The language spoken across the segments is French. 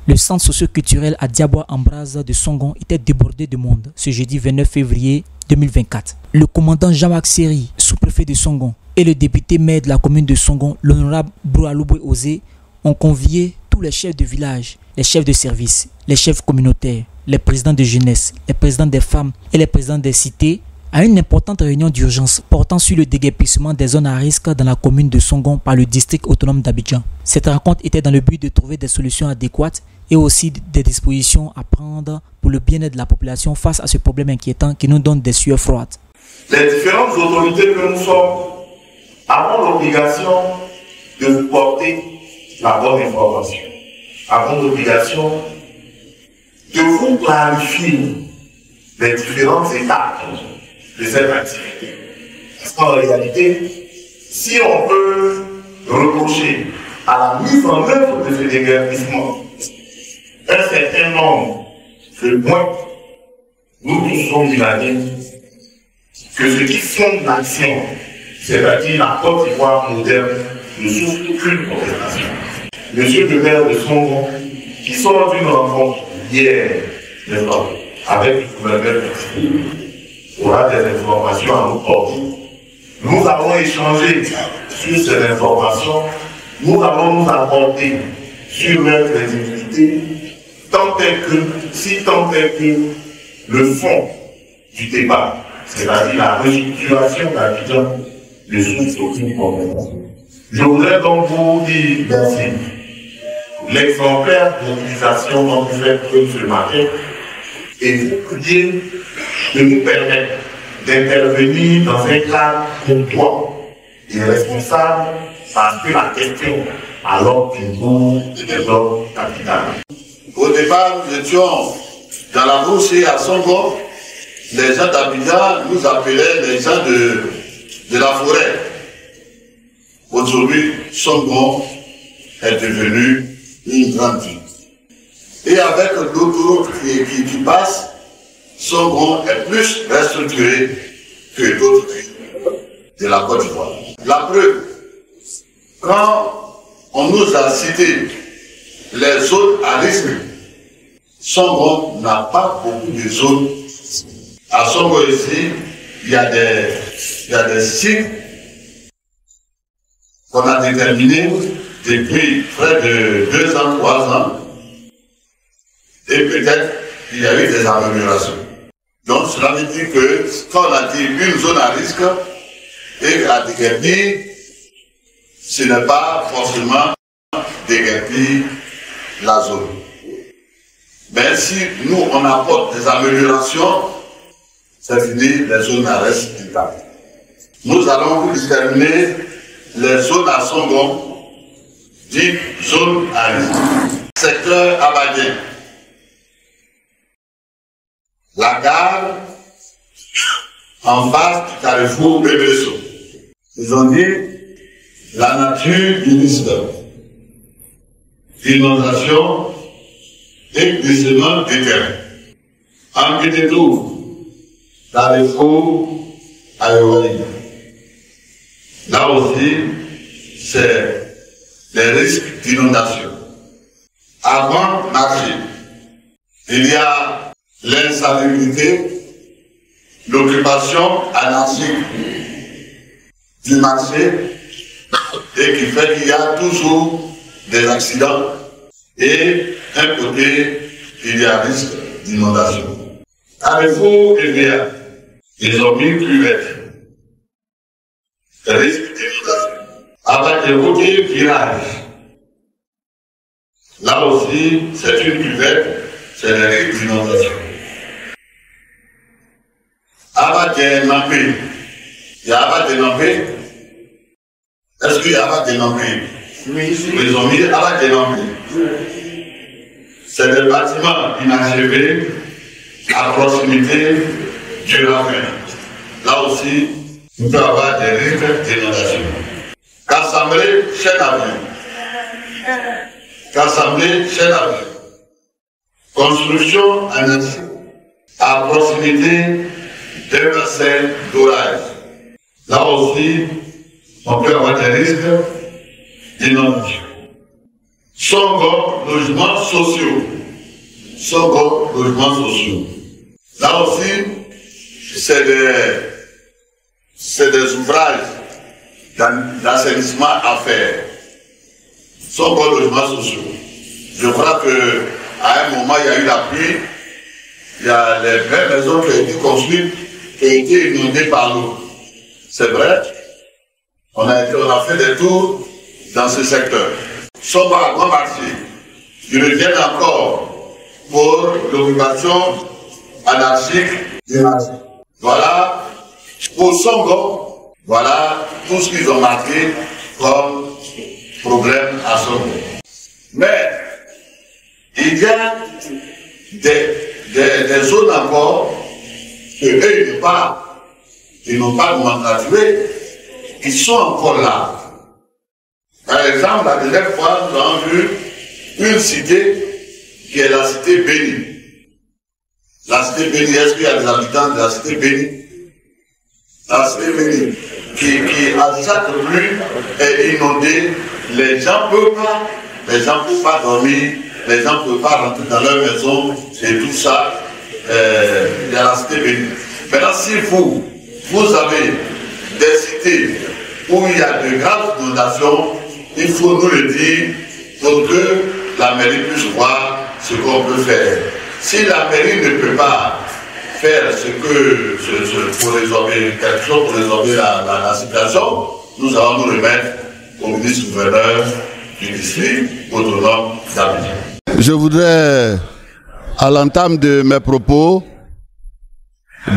Le centre socio-culturel à Diabois-en-Braz de Songon était débordé de monde ce jeudi 29 février 2024. Le commandant Jean-Marc Seri, sous-préfet de Songon, et le député maire de la commune de Songon, l'honorable Broualouboué Osé, ont convié tous les chefs de village, les chefs de service, les chefs communautaires, les présidents de jeunesse, les présidents des femmes et les présidents des cités à une importante réunion d'urgence portant sur le déguerpissement des zones à risque dans la commune de Songon par le district autonome d'Abidjan. Cette rencontre était dans le but de trouver des solutions adéquates et aussi des dispositions à prendre pour le bien-être de la population face à ce problème inquiétant qui nous donne des sueurs froides. Les différentes autorités que nous sommes avons l'obligation de vous porter la bonne information, avons l'obligation de vous clarifier les différentes étapes de cette activité. Parce qu'en réalité, si on peut reprocher à la mise en œuvre de ce déguerpissement un certain nombre de points, nous tous sommes unanimes que ce qui fonde l'action, c'est-à-dire la Côte d'Ivoire moderne, ne souffre aucune contestation. Monsieur le maire de Songon, qui sort d'une rencontre hier, n'est-ce pas, avec le gouverneur aura des informations à nous porter. Nous allons échanger sur ces informations, nous allons nous apporter sur leur crédibilité, tant est que le fond du débat, c'est-à-dire la restructuration d'Abidjan, ne souffre aucune contestation. Je voudrais donc vous dire merci. L'exemplaire d'utilisation dont vous faites preuve ce matin et vous priez de nous permettre d'intervenir dans un cadre courtois et responsable parce que la question à l'ordre du jour est l'ordre capital. Au départ, nous étions dans la brousse à Songon. Les gens d'Abidjan nous appelaient les gens de la forêt. Aujourd'hui, Songon est devenu une grande ville. Et avec l'autoroute qui passe, Songon est plus restructuré que d'autres pays de la Côte d'Ivoire. La preuve, quand on nous a cité les zones à risque, Songon n'a pas beaucoup de zones. À Songon ici, il y a des sites qu'on a déterminés depuis près de 2 ans, 3 ans, et peut-être il y a eu des améliorations. Donc cela veut dire que quand on a dit une zone à risque et à déguerpir, ce n'est pas forcément déguerpir la zone. Mais si nous on apporte des améliorations, c'est fini, les zones à risque intactes. Nous allons vous déterminer les zones à Songon, dit zone à risque. Secteur abadien. La gare en face du carrefour Bébéso. Ils ont dit la nature du risque. Inondation et glissement des terrains. En Guédédou, carrefour aérien. Là aussi, c'est les risques d'inondation. Avant marché, il y a l'insalubrité, l'occupation anarchique du marché et qui fait qu'il y a toujours des accidents et d'un côté, il y a risque d'inondation. Carrefour et Véa, ils ont mis cuvette. Risque d'inondation. Avec les routiers virage. Là aussi, c'est une cuvette, c'est le risque d'inondation. Avec des nampés. Il y a avec des nampés. Est-ce qu'il y a avec des nampés? Oui. Ils ont mis avec des nampés. C'est des bâtiments inachevés à proximité du ravin. Là aussi, on peut avoir des risques d'inondation. Cassamblé, chaîne à vue. Cassamblé, chaîne à vue. Construction annexe à proximité d'un bassin d'orage. Là aussi, on peut avoir des risques d'inondation. Songo, logements sociaux. Songo, logements sociaux. Là aussi, c'est des ouvrages d'assainissement à faire. Songo, logements sociaux. Je crois qu'à un moment, il y a eu la pluie. Il y a les vraies maisons qui ont été construites et ont été inondées par l'eau. C'est vrai. On a fait des tours dans ce secteur. Songo à grand marché. Ils reviennent encore pour l'occupation anarchique des marchés. Voilà, pour Songo, voilà tout ce qu'ils ont marqué comme problème à Songo. Mais il y a des zones encore que eux ils n'ont pas nomenclaturé, qui sont encore là. Par exemple, la dernière fois, nous avons vu une cité qui est la cité bénie. La cité bénie, est-ce qu'il y a des habitants de la cité bénie? La cité bénie, qui à chaque rue est inondée, les gens ne peuvent pas dormir, les gens ne peuvent pas rentrer dans leur maison, et tout ça, il y a la cité bénie. Maintenant, si vous avez des cités où il y a de graves inondations, il faut nous le dire pour que la mairie puisse voir ce qu'on peut faire. Si la mairie ne peut pas faire pour résorber quelque chose, pour résorber la situation, nous allons nous remettre au ministre-gouverneur du district autonome d'Abidjan. Je voudrais, à l'entame de mes propos,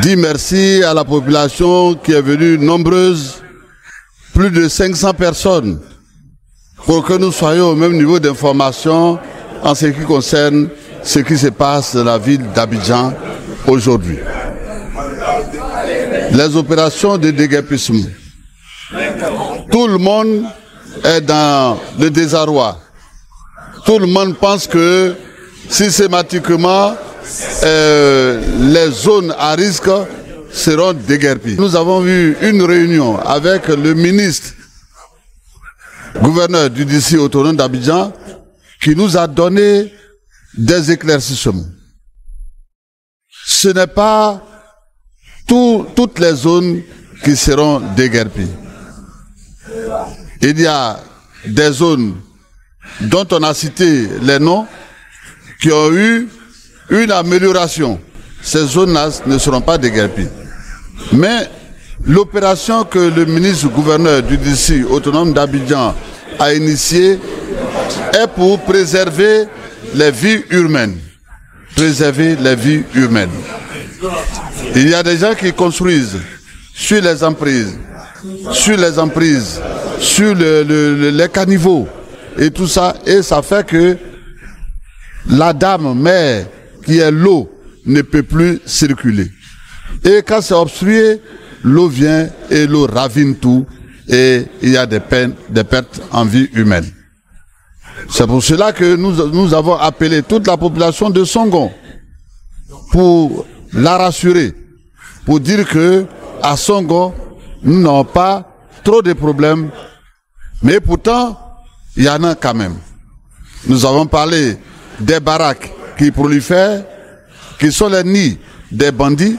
dire merci à la population qui est venue nombreuse, plus de 500 personnes, pour que nous soyons au même niveau d'information en ce qui concerne ce qui se passe dans la ville d'Abidjan aujourd'hui. Les opérations de déguerpissement. Tout le monde est dans le désarroi. Tout le monde pense que systématiquement les zones à risque seront déguerpies. Nous avons eu une réunion avec le ministre gouverneur du district autonome d'Abidjan qui nous a donné des éclaircissements. Ce n'est pas toutes les zones qui seront déguerpies. Il y a des zones dont on a cité les noms qui ont eu une amélioration. Ces zones-là ne seront pas déguerpies. Mais l'opération que le ministre-gouverneur du district autonome d'Abidjan a initiée est pour préserver les vies humaines. Préserver les vies humaines. Il y a des gens qui construisent sur les emprises, sur les caniveaux et tout ça, et ça fait que la dame mère qui est l'eau ne peut plus circuler. Et quand c'est obstrué, l'eau vient et l'eau ravine tout et il y a des pertes en vie humaine. C'est pour cela que nous avons appelé toute la population de Songo pour la rassurer, pour dire que à Songo, nous n'avons pas trop de problèmes, mais pourtant, il y en a quand même. Nous avons parlé des baraques qui prolifèrent, qui sont les nids des bandits,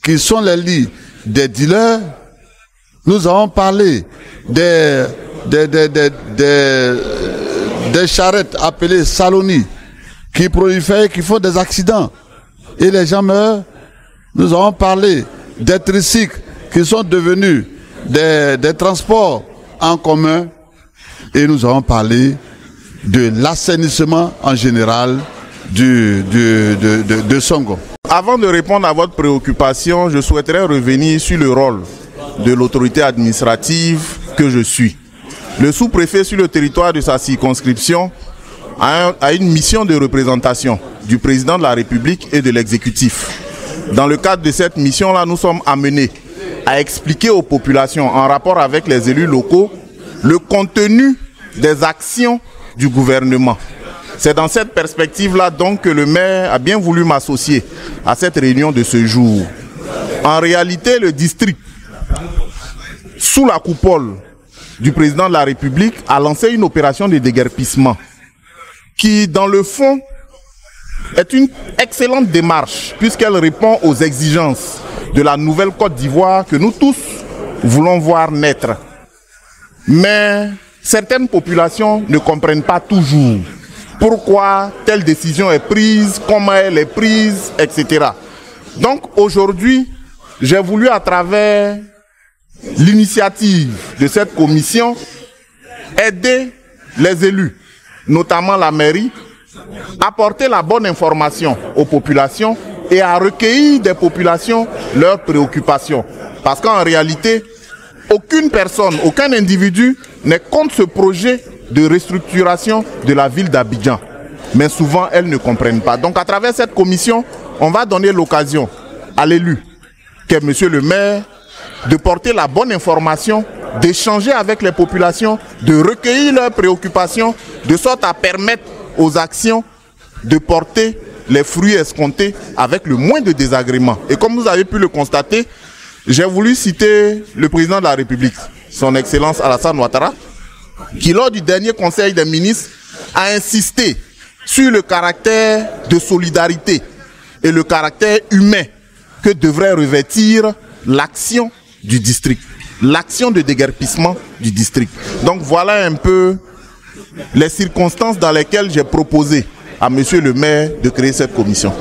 qui sont les lits des dealers. Nous avons parlé des charrettes appelées Saloni, qui prolifèrent, qui font des accidents et les gens meurent. Nous avons parlé des tricycles qui sont devenus des transports en commun et nous avons parlé de l'assainissement en général de Songo. Avant de répondre à votre préoccupation, je souhaiterais revenir sur le rôle de l'autorité administrative que je suis. Le sous-préfet sur le territoire de sa circonscription a une mission de représentation du président de la République et de l'exécutif. Dans le cadre de cette mission-là, nous sommes amenés à expliquer aux populations, en rapport avec les élus locaux, le contenu des actions du gouvernement. C'est dans cette perspective-là donc que le maire a bien voulu m'associer à cette réunion de ce jour. En réalité, le district, sous la coupole du président de la République, a lancé une opération de déguerpissement qui, dans le fond, est une excellente démarche puisqu'elle répond aux exigences de la nouvelle Côte d'Ivoire que nous tous voulons voir naître. Mais certaines populations ne comprennent pas toujours pourquoi telle décision est prise, comment elle est prise, etc. Donc aujourd'hui, j'ai voulu à travers l'initiative de cette commission aider les élus, notamment la mairie, à porter la bonne information aux populations et à recueillir des populations leurs préoccupations. Parce qu'en réalité, aucune personne, aucun individu n'est contre ce projet de restructuration de la ville d'Abidjan. Mais souvent, elles ne comprennent pas. Donc à travers cette commission, on va donner l'occasion à l'élu, qui est monsieur le maire, de porter la bonne information, d'échanger avec les populations, de recueillir leurs préoccupations, de sorte à permettre aux actions de porter les fruits escomptés avec le moins de désagréments. Et comme vous avez pu le constater, j'ai voulu citer le président de la République, son Excellence Alassane Ouattara, qui lors du dernier Conseil des ministres a insisté sur le caractère de solidarité et le caractère humain que devrait revêtir l'action du district, l'action de déguerpissement du district. Donc voilà un peu les circonstances dans lesquelles j'ai proposé à monsieur le maire de créer cette commission.